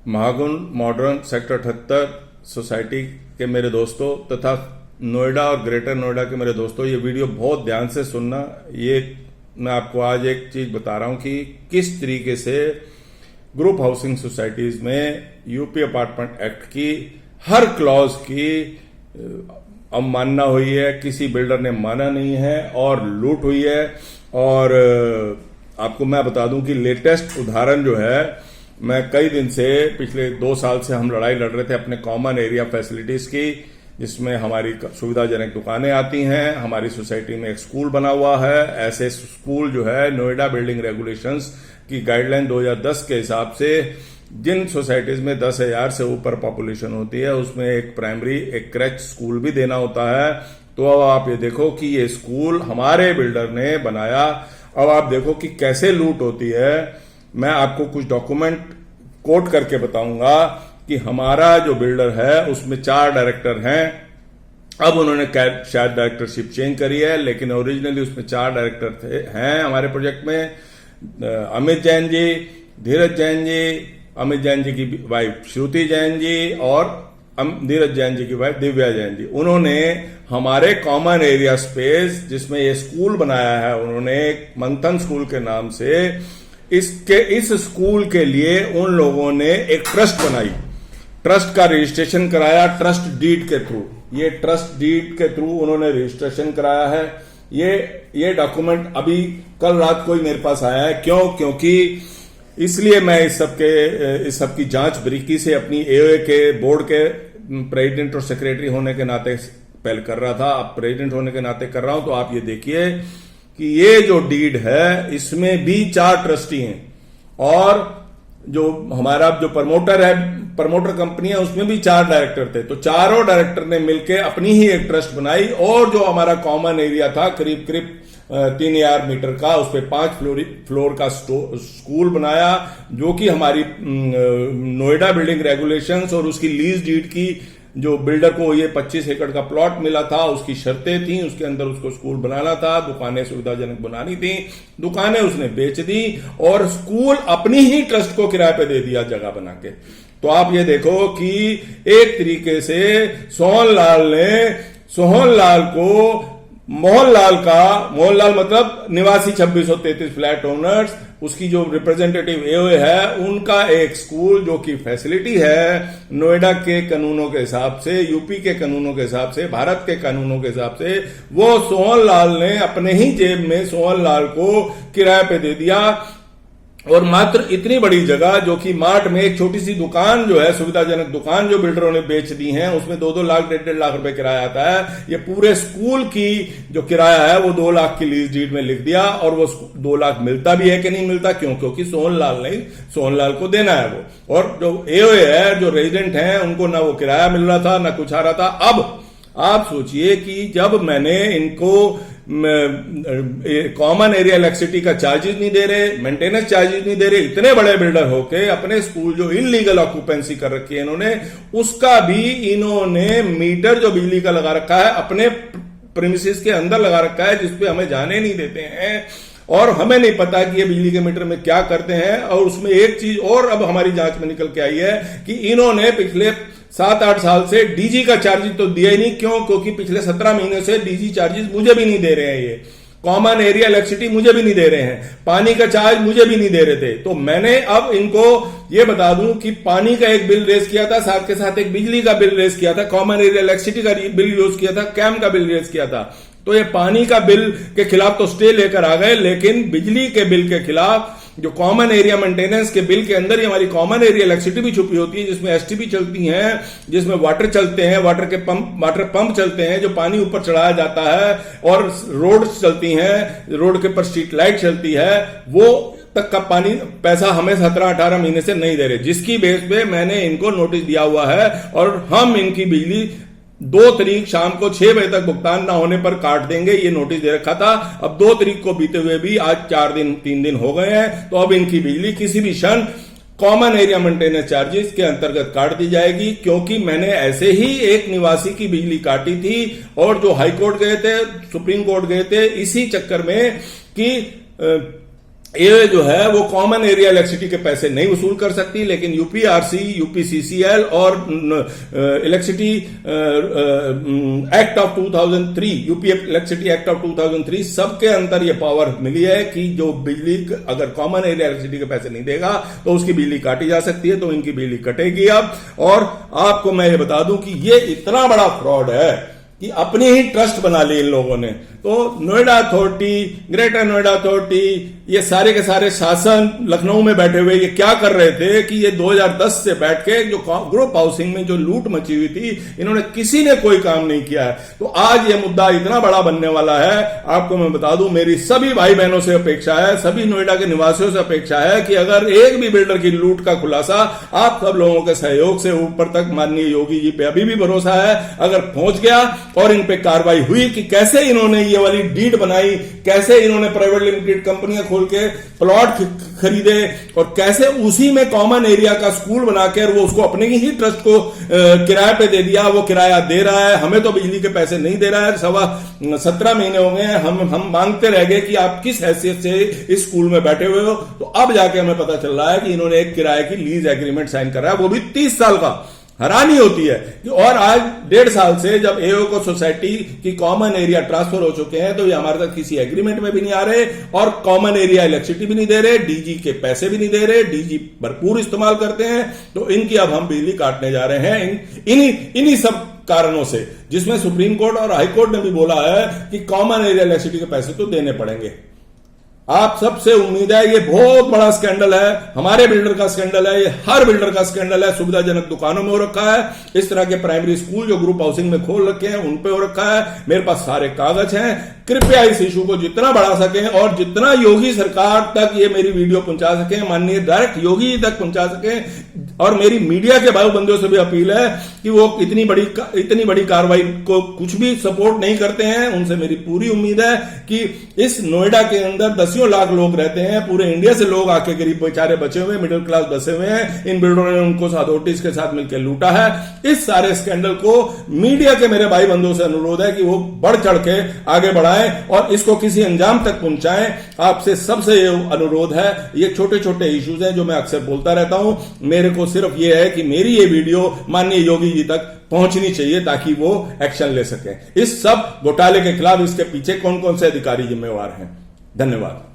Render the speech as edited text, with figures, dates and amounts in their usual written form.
महागुण modern sector 78 society के मेरे दोस्तों तथा नोएडा और ग्रेटर नोएडा के मेरे दोस्तों, ये वीडियो बहुत ध्यान से सुनना। ये मैं आपको आज एक चीज बता रहा हूं कि किस तरीके से ग्रुप हाउसिंग सोसाइटीज में यूपी अपार्टमेंट एक्ट की हर क्लॉज की अवमानना हुई है, किसी बिल्डर ने माना नहीं है और लूट हुई है। और आपको मैं बता दूं कि लेटेस्ट उदाहरण जो है, मैं कई दिन से पिछले 2 साल से हम लड़ाई लड़ रहे थे अपने कॉमन एरिया फैसिलिटीज की, जिसमें हमारी सुविधाजनक दुकानें आती हैं। हमारी सोसाइटी में एक स्कूल बना हुआ है। ऐसे स्कूल जो है नोएडा बिल्डिंग रेगुलेशंस की गाइडलाइन 2010 के हिसाब से जिन सोसाइटीज में 10,000 से ऊपर पॉपुलेशन होती है उसमें एक प्राइमरी एक क्रैच स्कूल भी देना होता है। तो अब आप ये देखो कि ये स्कूल हमारे बिल्डर ने बनाया। अब आप देखो कि कैसे लूट होती है। मैं आपको कुछ डॉक्यूमेंट कोट करके बताऊंगा कि हमारा जो बिल्डर है उसमें 4 डायरेक्टर हैं। अब उन्होंने शायद डायरेक्टरशिप चेंज करी है, लेकिन ओरिजिनली उसमें 4 डायरेक्टर हैं हमारे प्रोजेक्ट में। अमित जैन जी, धीरज जैन जी, अमित जैन जी की वाइफ श्रुति जैन जी और धीरज जैन जी की वाइफ दिव्या जैन जी। उन्होंने हमारे कॉमन एरिया स्पेस जिसमें ये स्कूल बनाया है, उन्होंने मंथन स्कूल के नाम से इस स्कूल के लिए उन लोगों ने एक ट्रस्ट बनाई, ट्रस्ट का रजिस्ट्रेशन कराया ट्रस्ट डीड के थ्रू। ये ट्रस्ट डीड के थ्रू उन्होंने रजिस्ट्रेशन कराया है। ये डॉक्यूमेंट अभी कल रात को ही मेरे पास आया है। क्योंकि इसलिए मैं इस सब की जांच बारीकी से अपनी एओए के बोर्ड के प्रेसिडेंट और सेक्रेटरी होने के नाते पहले कर रहा था, अब प्रेसिडेंट होने के नाते कर रहा हूं। तो आप ये देखिए कि ये जो डीड है इसमें भी 4 ट्रस्टी हैं और जो हमारा जो प्रमोटर कंपनी है उसमें भी 4 डायरेक्टर थे। तो चारों डायरेक्टर ने मिलकर अपनी ही एक ट्रस्ट बनाई और जो हमारा कॉमन एरिया था करीब 3,000 मीटर का, उस पर 5 फ्लोर का स्कूल बनाया, जो कि हमारी नोएडा बिल्डिंग रेगुलेशंस और उसकी लीज डीड की जो बिल्डर को ये 25 एकड़ का प्लॉट मिला था उसकी शर्तें थी। उसके अंदर उसको स्कूल बनाना था, दुकानें सुविधाजनक बनानी थी, दुकानें उसने बेच दी और स्कूल अपनी ही ट्रस्ट को किराए पे दे दिया जगह बना के। तो आप ये देखो कि एक तरीके से सोहनलाल को मोहनलाल मतलब निवासी 2633 फ्लैट ओनर्स, उसकी जो रिप्रेजेंटेटिव एओए है, उनका एक स्कूल जो कि फैसिलिटी है नोएडा के कानूनों के हिसाब से, यूपी के कानूनों के हिसाब से, भारत के कानूनों के हिसाब से, वो सोहनलाल ने अपने ही जेब में सोहनलाल को किराए पे दे दिया। और मात्र इतनी बड़ी जगह जो कि मार्ट में एक छोटी सी दुकान जो है, सुविधाजनक दुकान जो बिल्डरों ने बेच दी है, उसमें 2-2 लाख 1.5 लाख रुपए किराया आता है। ये पूरे स्कूल की जो किराया है वो 2 लाख की लीज डीड में लिख दिया और वो 2 लाख मिलता भी है कि नहीं मिलता, क्योंकि सोहनलाल को देना है वो। और जो एओए है, जो रेजिडेंट हैं, उनको ना वो किराया मिल रहा था ना कुछ आ रहा था। अब आप सोचिए कि जब मैंने इनको कॉमन एरिया इलेक्ट्रिसिटी का चार्जेस नहीं दे रहे, मेंटेनेंस चार्जेस नहीं दे रहे, इतने बड़े बिल्डर होके अपने स्कूल जो इनलीगल ऑक्यूपेंसी कर रखी है इन्होंने, उसका भी इन्होंने मीटर जो बिजली का लगा रखा है अपने प्रीमिसेस के अंदर लगा रखा है, जिसपे हमें जाने नहीं देते हैं और हमें नहीं पता कि ये बिजली के मीटर में क्या करते हैं। और उसमें एक चीज और अब हमारी जांच में निकल के आई है कि इन्होंने पिछले 7-8 साल से डीजी का चार्जेस तो दिया ही नहीं। क्योंकि पिछले 17 महीने से डीजी चार्जेस मुझे भी नहीं दे रहे हैं, ये कॉमन एरिया इलेक्ट्रिसिटी मुझे भी नहीं दे रहे हैं, पानी का चार्ज मुझे भी नहीं दे रहे थे। तो मैंने अब इनको ये बता दूं कि पानी का एक बिल रेज किया था, साथ के साथ एक बिजली का बिल रेज किया था, कॉमन एरिया इलेक्ट्रिसिटी का बिल यूज किया था, कैम का बिल रेज किया था। तो ये पानी का बिल के खिलाफ तो स्टे लेकर आ गए, लेकिन बिजली के बिल के खिलाफ जो कॉमन एरिया मेंटेनेंस के बिल के अंदर ही हमारी कॉमन एरिया इलेक्ट्रिसिटी भी छुपी होती है, जिसमें एसटीपी चलती हैं, जिसमें वाटर चलते हैं, वाटर पंप चलते हैं जो पानी ऊपर चढ़ाया जाता है, और रोड चलती हैं, रोड के ऊपर स्ट्रीट लाइट चलती है, वो तक का पानी पैसा हमें 17-18 महीने से नहीं दे रहे, जिसकी बेस पे मैंने इनको नोटिस दिया हुआ है और हम इनकी बिजली 2 तारीख शाम को 6 बजे तक भुगतान ना होने पर काट देंगे, ये नोटिस दे रखा था। अब 2 तारीख को बीते हुए भी आज 3 दिन हो गए हैं। तो अब इनकी बिजली किसी भी क्षण कॉमन एरिया मेंटेनेंस चार्जेस के अंतर्गत काट दी जाएगी, क्योंकि मैंने ऐसे ही एक निवासी की बिजली काटी थी और जो हाई कोर्ट गए थे, सुप्रीम कोर्ट गए थे, इसी चक्कर में कि ये जो है वो कॉमन एरिया इलेक्ट्रिसिटी के पैसे नहीं वसूल कर सकती, लेकिन यूपीआरसी, यूपीसीसीएल और electricity act of 2003, UP electricity act of 2003, सबके अंदर ये पावर मिली है कि जो बिजली अगर कॉमन एरिया इलेक्ट्रिसिटी के पैसे नहीं देगा तो उसकी बिजली काटी जा सकती है। तो इनकी बिजली कटेगी अब। और आपको मैं ये बता दूं कि ये इतना बड़ा फ्रॉड है कि अपनी ही ट्रस्ट बना ली इन लोगों ने। तो Noida authority, greater Noida authority, ये सारे के सारे शासन लखनऊ में बैठे हुए ये क्या कर रहे थे कि ये 2010 से बैठ के जो ग्रुप हाउसिंग में जो लूट मची हुई थी, इन्होंने किसी ने कोई काम नहीं किया है। तो आज ये मुद्दा इतना बड़ा बनने वाला है। आपको मैं बता दूं, मेरी सभी भाई बहनों से अपेक्षा है, सभी नोएडा के निवासियों से अपेक्षा है कि अगर एक भी बिल्डर की लूट का खुलासा आप सब लोगों के सहयोग से ऊपर तक माननीय योगी जी पे अभी भी भरोसा है, अगर पहुंच गया और इन पे कार्रवाई हुई कि कैसे इन्होंने ये वाली डीड बनाई, कैसे इन्होंने प्राइवेट लिमिटेड कंपनियां खोल के प्लॉट खरीदे और कैसे उसी में कॉमन एरिया का स्कूल बनाकर वो उसको अपने ही ट्रस्ट को किराए पे दे दिया, वो किराया दे रहा है, हमें तो बिजली के पैसे नहीं दे रहा है। 17 महीने हो गए हैं, हम मांगते रह गए कि आप किस हैसियत से इस स्कूल में बैठे हुए हो। तो अब जाके हमें पता चल रहा है कि इन्होंने एक किराए की लीज एग्रीमेंट साइन करा है, वो भी 30 साल का। हैरानी होती है कि और आज 1.5 साल से जब एओ को सोसाइटी की कॉमन एरिया ट्रांसफर हो चुके हैं तो ये हमारे तक किसी एग्रीमेंट में भी नहीं आ रहे और कॉमन एरिया इलेक्ट्रिसिटी भी नहीं दे रहे, डीजी के पैसे भी नहीं दे रहे, डीजी भरपूर इस्तेमाल करते हैं। तो इनकी अब हम बिजली काटने जा रहे हैं इन्हीं सब कारणों से, जिसमें सुप्रीम कोर्ट और हाई कोर्ट ने भी बोला है कि कॉमन एरिया इलेक्ट्रिसिटी के पैसे तो देने पड़ेंगे। आप सबसे उम्मीद है, ये बहुत बड़ा स्कैंडल है, हमारे बिल्डर का स्कैंडल है, ये हर बिल्डर का स्कैंडल है। सुविधाजनक दुकानों में हो रखा है, इस तरह के प्राइमरी स्कूल जो ग्रुप हाउसिंग में खोल रखे हैं उन पे हो रखा है। मेरे पास सारे कागज हैं। कृपया इस इशू को जितना बढ़ा सकें और जितना योगी सरकार तक ये मेरी वीडियो पहुंचा सकें, माननीय डायरेक्ट योगी तक पहुंचा सकें। और मेरी मीडिया के भाई बंधुओं से भी अपील है कि वो इतनी बड़ी कार्रवाई को कुछ भी सपोर्ट नहीं करते हैं। उनसे मेरी पूरी उम्मीद है कि इस नोएडा के अंदर 10 लाख लोग रहते हैं, पूरे इंडिया से लोग आके गरीब बेचारे बचे हुए, मिडिल क्लास बसे हुए हैं। इन बिल्डरों ने उनको अथॉरिटीज के साथ मिलकर लूटा है। इस सारे स्कैंडल को मीडिया के मेरे भाई बंधुओं से अनुरोध है कि वो बढ़ चढ़ के आगे बढ़ाएं और इसको किसी अंजाम तक पहुंचाएं। आपसे सबसे ये अनुरोध है, ये छोटे छोटे इश्यूज हैं जो मैं अक्सर बोलता रहता हूं। मेरे को सिर्फ ये है कि मेरी ये वीडियो माननीय योगी जी तक पहुंचनी चाहिए ताकि वो एक्शन ले सकें। इस सब घोटाले के खिलाफ इसके पीछे कौन कौन से अधिकारी जिम्मेवार हैं। धन्यवाद।